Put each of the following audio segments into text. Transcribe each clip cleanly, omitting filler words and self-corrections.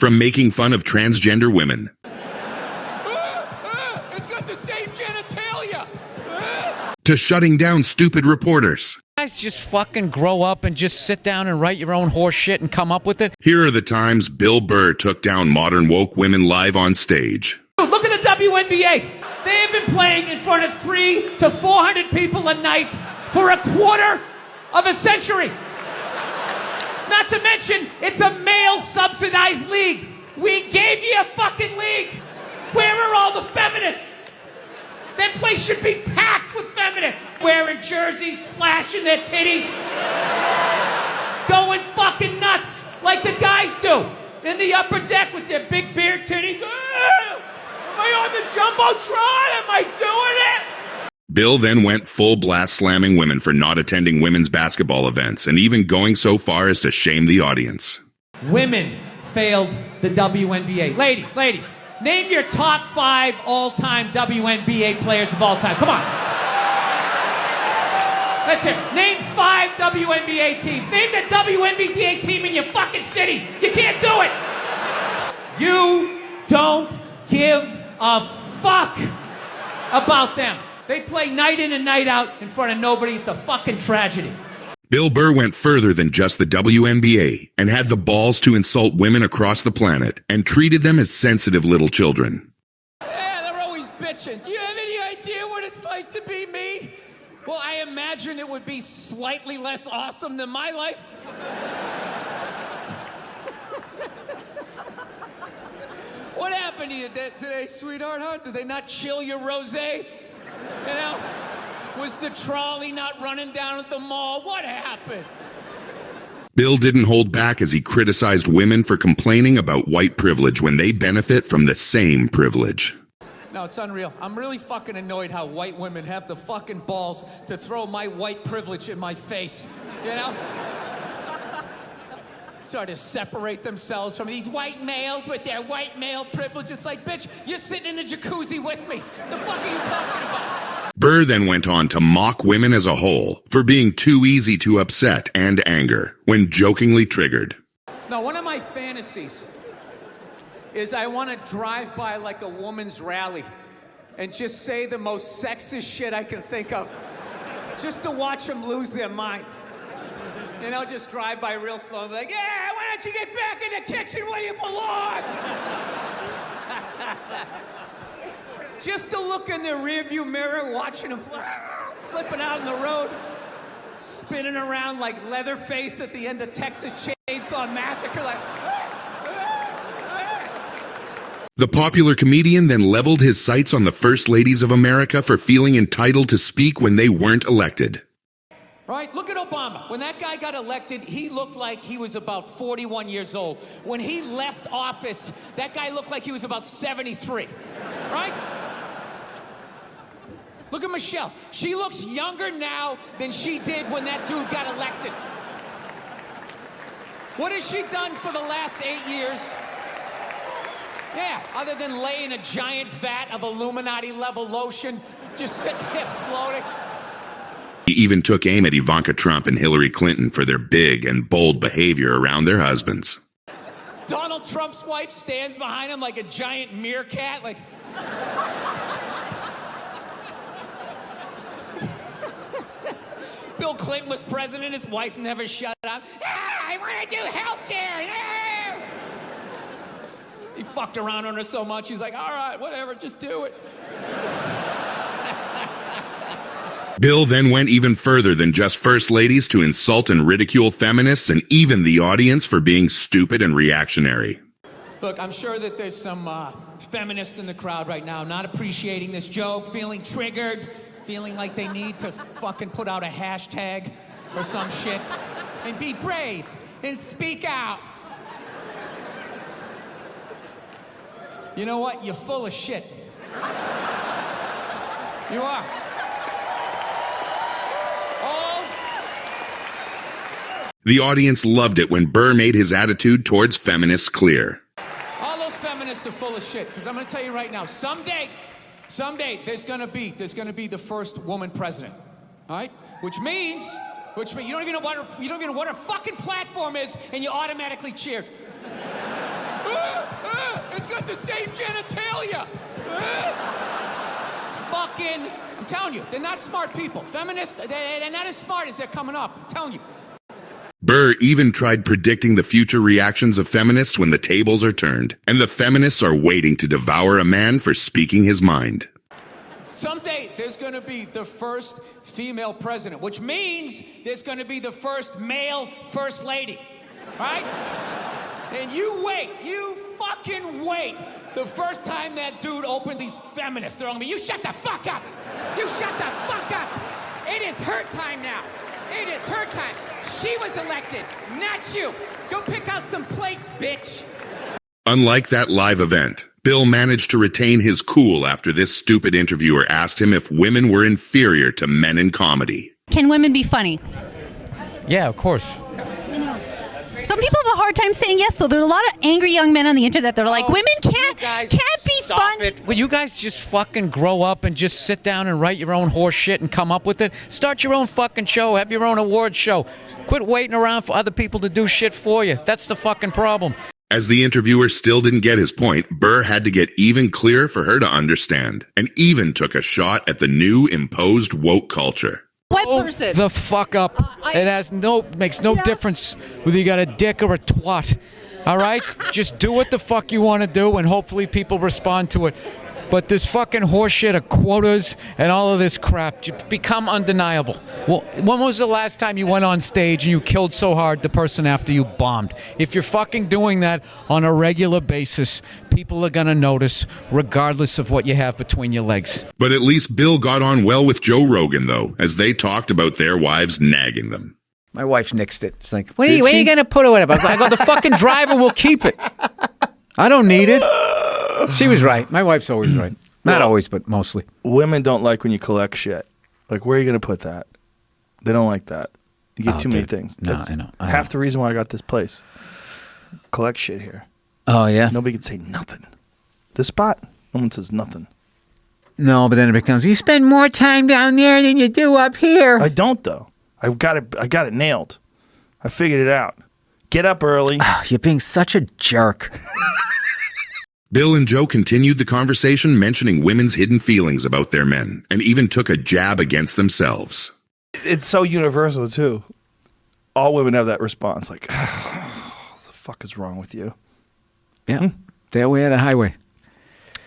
From making fun of transgender women It's got the same genitalia. to shutting down stupid reporters. Guys, just fucking grow up and just sit down and write your own horse shit and come up with it. Here are the times Bill Burr took down modern woke women live on stage. Look at the WNBA. They have been playing in front of 300 to 400 people a night for a quarter of a century. Not to mention, it's a male-subsidized league. We gave you a fucking league. Where are all the feminists? That place should be packed with feminists. Wearing jerseys, flashing their titties. Going fucking nuts like the guys do. In the upper deck with their big beer titties. Am I on the Jumbotron? Am I doing it? Bill then went full blast slamming women for not attending women's basketball events and even going so far as to shame the audience. Women failed the WNBA. Ladies, name your top 5 all-time WNBA players of all time. Come on. That's it. Name 5 WNBA teams. Name the WNBA team in your fucking city. You can't do it. You don't give a fuck about them. They play night in and night out in front of nobody. It's a fucking tragedy. Bill Burr went further than just the WNBA and had the balls to insult women across the planet and treated them as sensitive little children. Yeah, they're always bitching. Do you have any idea what it's like to be me? Well, I imagine it would be slightly less awesome than my life. What happened to you today, sweetheart, huh? Did they not chill your rosé? You know? Was the trolley not running down at the mall? What happened? Bill didn't hold back as he criticized women for complaining about white privilege when they benefit from the same privilege. No, it's unreal. I'm really fucking annoyed how white women have the fucking balls to throw my white privilege in my face, you know? Sort of separate themselves from these white males with their white male privilege. It's like, bitch, you're sitting in the jacuzzi with me. The fuck are you talking about? Burr then went on to mock women as a whole for being too easy to upset and anger when jokingly triggered. Now, one of my fantasies is I want to drive by like a woman's rally and just say the most sexist shit I can think of, just to watch them lose their minds. You know, just drive by real slow and be like, yeah, why don't you get back in the kitchen where you belong? Just to look in the rearview mirror, watching them flipping out on the road, spinning around like Leatherface at the end of Texas Chainsaw Massacre, like... The popular comedian then leveled his sights on the First Ladies of America for feeling entitled to speak when they weren't elected. Right? Look at Obama. When that guy got elected, he looked like he was about 41 years old. When he left office, that guy looked like he was about 73. Right? Look at Michelle. She looks younger now than she did when that dude got elected. What has she done for the last 8 years? Yeah, other than laying a giant vat of Illuminati-level lotion, just sitting there floating. He even took aim at Ivanka Trump and Hillary Clinton for their big and bold behavior around their husbands. Donald Trump's wife stands behind him like a giant meerkat, like... Bill Clinton was president, his wife never shut up. Ah, I want to do healthcare. Ah! He fucked around on her so much, he's like, all right, whatever, just do it. Bill then went even further than just first ladies to insult and ridicule feminists and even the audience for being stupid and reactionary. Look, I'm sure that there's some feminists in the crowd right now not appreciating this joke, feeling triggered, feeling like they need to fucking put out a hashtag or some shit and be brave and speak out. You know what? You're full of shit. You are. The audience loved it when Burr made his attitude towards feminists clear. All those feminists are full of shit, because I'm going to tell you right now, someday there's going to be the first woman president. All right? Which means you don't even know what her fucking platform is, and you automatically cheer. got the same genitalia. Fucking, I'm telling you, they're not smart people. Feminists, they're not as smart as they're coming off. I'm telling you. Burr even tried predicting the future reactions of feminists when the tables are turned, and the feminists are waiting to devour a man for speaking his mind. Someday there's going to be the first female president, which means there's going to be the first male first lady, right? And you wait, you fucking wait. The first time that dude opens, these feminists, they're going to be, you shut the fuck up. You shut the fuck up. It is her time now. It is her time. She was elected, not you. Go pick out some plates, bitch. Unlike that live event, Bill managed to retain his cool after this stupid interviewer asked him if women were inferior to men in comedy. Can women be funny? Yeah, of course. Some people have a hard time saying yes, though. There's a lot of angry young men on the internet that are like, women can't be fun. Will you guys just fucking grow up and just sit down and write your own horse shit and come up with it? Start your own fucking show. Have your own award show. Quit waiting around for other people to do shit for you. That's the fucking problem. As the interviewer still didn't get his point, Burr had to get even clearer for her to understand, and even took a shot at the new imposed woke culture. What person? The fuck up. It makes no difference whether you got a dick or a twat. All right? Just do what the fuck you want to do, and hopefully people respond to it. But this fucking horseshit of quotas and all of this crap become undeniable. Well, when was the last time you went on stage and you killed so hard the person after you bombed? If you're fucking doing that on a regular basis, people are gonna notice regardless of what you have between your legs. But at least Bill got on well with Joe Rogan, though, as they talked about their wives nagging them. My wife nixed it. She's like, where are you gonna put it with? I go, the fucking driver will keep it. I don't need it. She was right. My wife's always right. Not always, but mostly. Women don't like when you collect shit. Like, where are you going to put that? They don't like that. You get too many things. No, That's I know. half the reason why I got this place. Collect shit here. Oh, yeah? Nobody can say nothing. This spot, no one says nothing. No, but then it becomes, you spend more time down there than you do up here. I don't, though. I got it nailed. I figured it out. Get up early. You're being such a jerk. Bill and Joe continued the conversation, mentioning women's hidden feelings about their men, and even took a jab against themselves. It's so universal, too. All women have that response, like, what the fuck is wrong with you? Yeah, their way or the highway.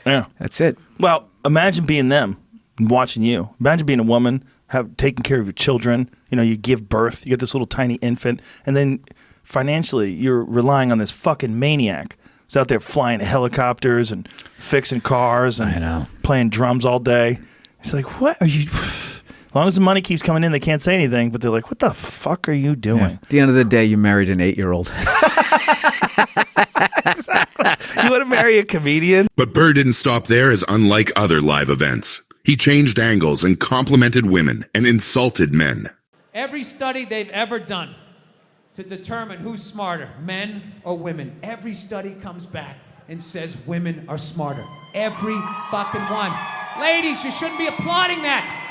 Yeah. That's it. Well, imagine being them and watching you. Imagine being a woman, taking care of your children. You know, you give birth, you get this little tiny infant, and then financially you're relying on this fucking maniac who's out there flying helicopters and fixing cars and playing drums all day. It's like, what are you... As long as the money keeps coming in, they can't say anything, but they're like, what the fuck are you doing? Yeah. At the end of the day, you married an 8-year-old. Exactly. You want to marry a comedian? But Burr didn't stop there, as unlike other live events, he changed angles and complimented women and insulted men. Every study they've ever done to determine who's smarter, men or women, every study comes back and says women are smarter. Every fucking one. Ladies, you shouldn't be applauding that.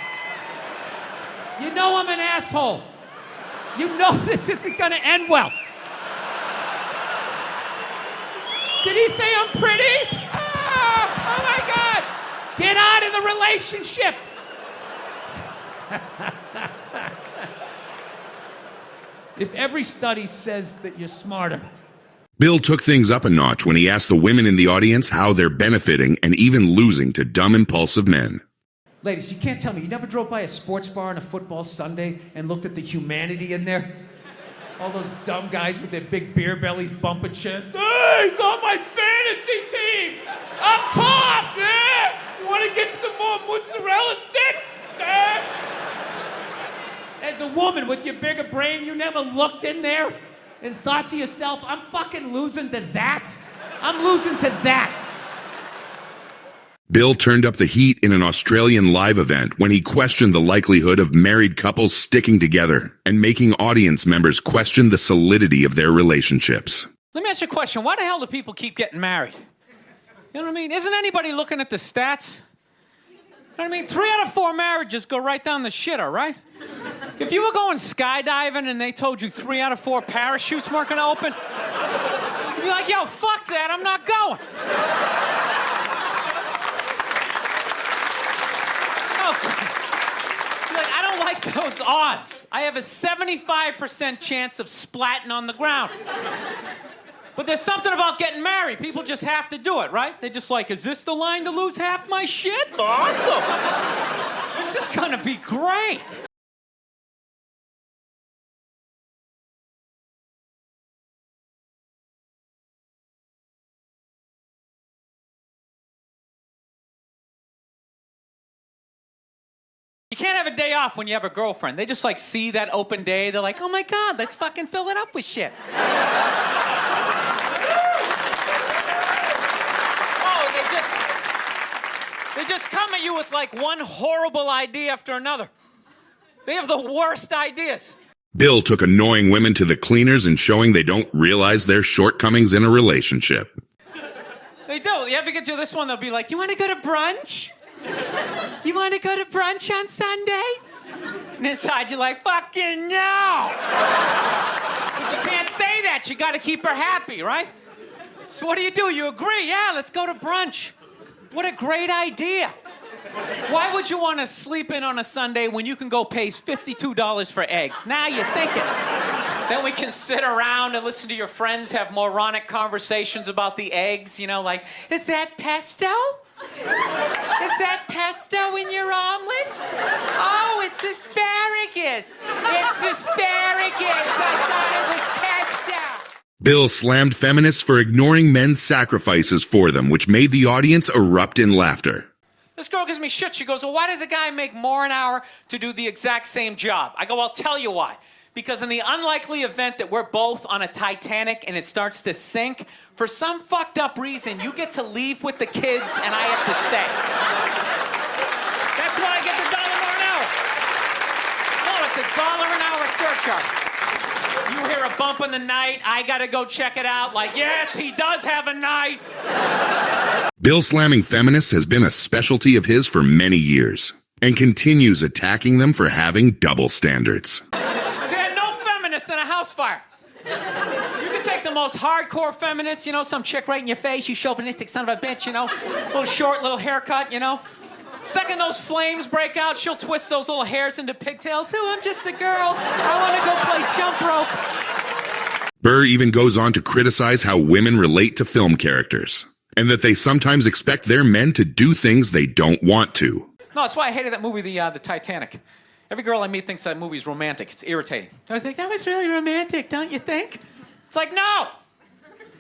You know I'm an asshole. You know this isn't gonna end well. Did he say I'm pretty? Oh my God. Get out of the relationship. If every study says that you're smarter. Bill took things up a notch when he asked the women in the audience how they're benefiting and even losing to dumb, impulsive men. Ladies, you can't tell me you never drove by a sports bar on a football Sunday and looked at the humanity in there? All those dumb guys with their big beer bellies bumping shit. Hey, he's on my fantasy team! Up top, yeah! You want to get some more mozzarella sticks? Yeah. As a woman with your bigger brain, you never looked in there and thought to yourself, I'm fucking losing to that? I'm losing to that. Bill turned up the heat in an Australian live event when he questioned the likelihood of married couples sticking together and making audience members question the solidity of their relationships. Let me ask you a question. Why the hell do people keep getting married? You know what I mean? Isn't anybody looking at the stats? You know what I mean? 3 out of 4 marriages go right down the shitter, right? If you were going skydiving and they told you 3 out of 4 parachutes weren't going to open, You're like, yo, fuck that, I'm not going. You're like, I don't like those odds. I have a 75% chance of splatting on the ground. But there's something about getting married. People just have to do it, right? They're just like, is this the line to lose half my shit? Awesome. This is gonna be great. You can't have a day off when you have a girlfriend. They just like see that open day. They're like, oh my God, let's fucking fill it up with shit. They just come at you with like one horrible idea after another. They have the worst ideas. Bill took annoying women to the cleaners and showing they don't realize their shortcomings in a relationship. They do. You ever get to this one, they'll be like, you want to go to brunch? You want to go to brunch on Sunday? And inside you're like, fucking no. But you can't say that. You got to keep her happy, right? So what do? You agree? Yeah, let's go to brunch. What a great idea. Why would you want to sleep in on a Sunday when you can go pay $52 for eggs? Now you're thinking. Then we can sit around and listen to your friends have moronic conversations about the eggs, you know, like, is that pesto? Is that pesto in your omelet? Oh, it's asparagus. It's asparagus. I thought it was pesto. Bill slammed feminists for ignoring men's sacrifices for them, which made the audience erupt in laughter. This girl gives me shit. She goes, well, why does a guy make more an hour to do the exact same job? I go, I'll tell you why. Because in the unlikely event that we're both on a Titanic and it starts to sink, for some fucked up reason, you get to leave with the kids and I have to stay. That's why I get the $1 more an hour. No, it's $1 an hour surcharge. You hear a bump in the night, I gotta go check it out. Like, yes, he does have a knife. Bill slamming feminists has been a specialty of his for many years and continues attacking them for having double standards. In a house fire. You can take the most hardcore feminist, you know, some chick right in your face, you chauvinistic son of a bitch, you know, little short, little haircut, you know. Second those flames break out, she'll twist those little hairs into pigtails. Oh, I'm just a girl. I want to go play jump rope. Burr even goes on to criticize how women relate to film characters and that they sometimes expect their men to do things they don't want to. No, that's why I hated that movie, the Titanic. Every girl I meet thinks that movie's romantic. It's irritating. I think that was really romantic, don't you think? It's like, no!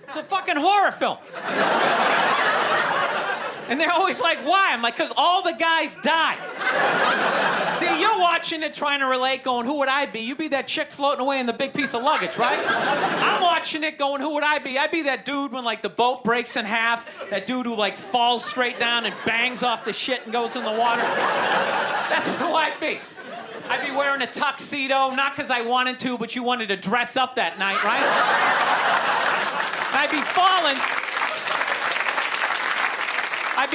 It's a fucking horror film. And they're always like, why? I'm like, because all the guys die. See, you're watching it trying to relate, going, who would I be? You'd be that chick floating away in the big piece of luggage, right? I'm watching it going, who would I be? I'd be that dude when, like, the boat breaks in half, that dude who, like, falls straight down and bangs off the shit and goes in the water. That's who I'd be. I'd be wearing a tuxedo, not because I wanted to, but you wanted to dress up that night, right? I'd be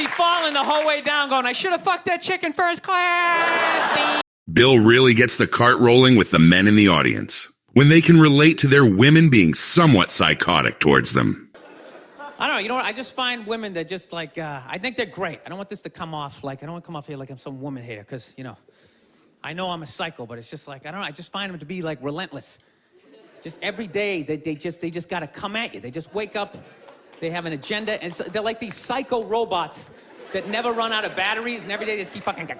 falling the whole way down going, I should have fucked that chick in first class. Bill really gets the cart rolling with the men in the audience when they can relate to their women being somewhat psychotic towards them. I don't know, you know what? I just find women that just like, I think they're great. I don't want this to come off like, I don't want to come off here like I'm some woman hater because, you know, I know I'm a psycho, but it's just like, I don't know, I just find them to be like relentless. Just every day, they just gotta come at you. They just wake up, they have an agenda, and so they're like these psycho robots that never run out of batteries, and every day they just keep fucking, just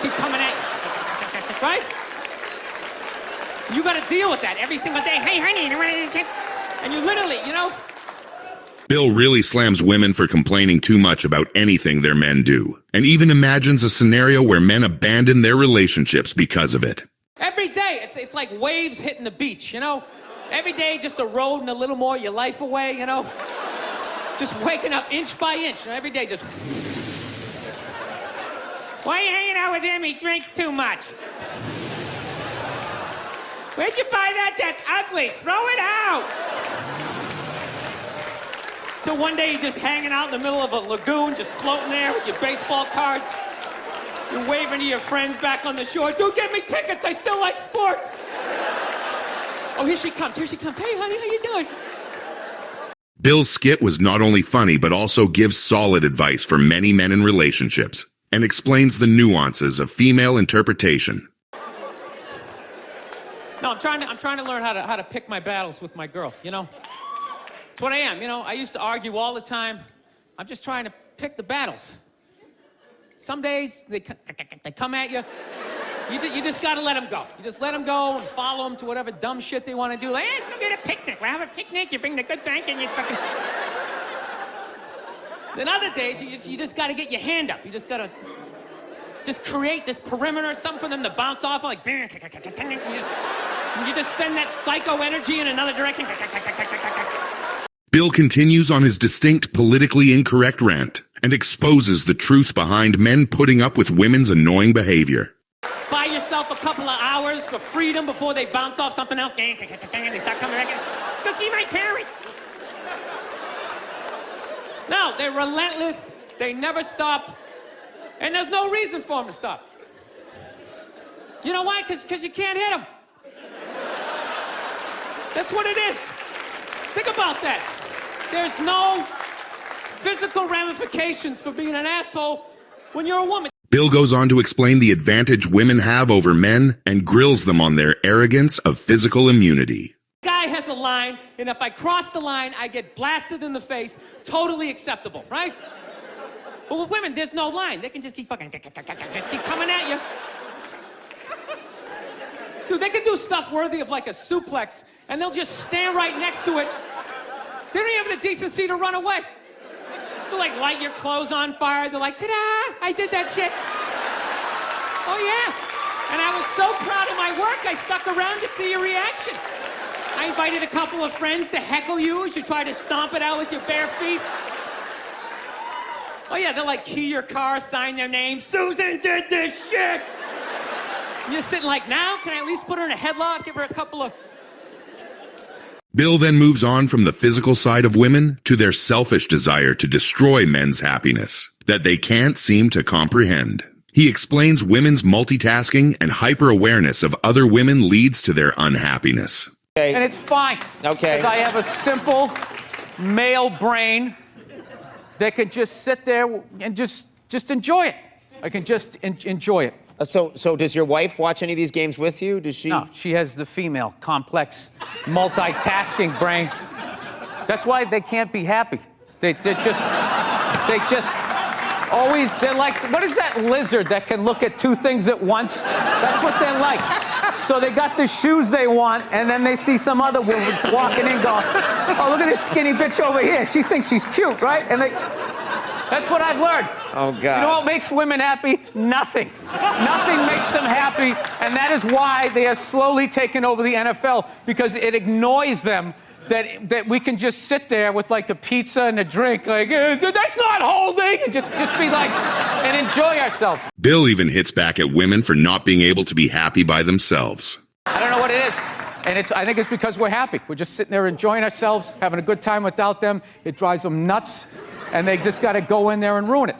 keep coming at you, right? You gotta deal with that every single day. Hey, honey, you want this shit? And you literally, you know. Bill really slams women for complaining too much about anything their men do, and even imagines a scenario where men abandon their relationships because of it. Every day, it's like waves hitting the beach, you know? Every day, just eroding a little more your life away, you know? Just waking up inch by inch, you know? Every day, just... Why are you hanging out with him? He drinks too much. Where'd you buy that? That's ugly. Throw it out. Till one day you're just hanging out in the middle of a lagoon, just floating there with your baseball cards. You're waving to your friends back on the shore. Dude, get me tickets. I still like sports. Oh, here she comes. Here she comes. Hey, honey, how you doing? Bill's skit was not only funny, but also gives solid advice for many men in relationships and explains the nuances of female interpretation. No, I'm trying to learn how to pick my battles with my girl, you know? It's what I am, you know? I used to argue all the time. I'm just trying to pick the battles. Some days, they come at you. You just gotta let them go. You just let them go and follow them to whatever dumb shit they want to do. Like, hey, let's go get a picnic. We'll have a picnic. You bring the good bank and you fucking... Then other days, you just gotta get your hand up. You just gotta just create this perimeter, something for them to bounce off of, like... You just send that psycho energy in another direction. Bill continues on his distinct politically incorrect rant and exposes the truth behind men putting up with women's annoying behavior. Buy yourself a couple of hours for freedom before they bounce off something else. And they start coming back in. Go see my parents. No, they're relentless. They never stop. And there's no reason for them to stop. You know why? Because you can't hit them. That's what it is. Think about that. There's no physical ramifications for being an asshole when you're a woman. Bill goes on to explain the advantage women have over men and grills them on their arrogance of physical immunity. Guy has a line, and if I cross the line, I get blasted in the face. Totally acceptable, right? But with women, there's no line. They can just keep fucking, just keep coming at you. Dude, they can do stuff worthy of like a suplex, and they'll just stand right next to it. They don't even have the decency to run away. They'll like light your clothes on fire. They're like, ta-da, I did that shit. Oh yeah. And I was so proud of my work, I stuck around to see your reaction. I invited a couple of friends to heckle you as you try to stomp it out with your bare feet. Oh yeah, they'll like key your car, sign their name. Susan did this shit. And you're sitting like, now, can I at least put her in a headlock, give her a couple of... Bill then moves on from the physical side of women to their selfish desire to destroy men's happiness that they can't seem to comprehend. He explains women's multitasking and hyper-awareness of other women leads to their unhappiness. Okay. And it's fine. Okay. Because I have a simple male brain that can just sit there and just enjoy it. I can just enjoy it. So does your wife watch any of these games with you? Does she? No, she has the female, complex, multitasking brain. That's why they can't be happy. They just always, they're like, what is that lizard that can look at two things at once? That's what they're like. So they got the shoes they want, and then they see some other woman walking in going, oh, look at this skinny bitch over here. She thinks she's cute, right? And that's what I've learned. Oh, God. You know what makes women happy? Nothing. Nothing makes them happy, and that is why they are slowly taking over the NFL, because it annoys them that we can just sit there with like a pizza and a drink, like, that's not holding, and just be like, and enjoy ourselves. Bill even hits back at women for not being able to be happy by themselves. I don't know what it is. And I think it's because we're happy. We're just sitting there enjoying ourselves, having a good time without them. It drives them nuts, and they just got to go in there and ruin it.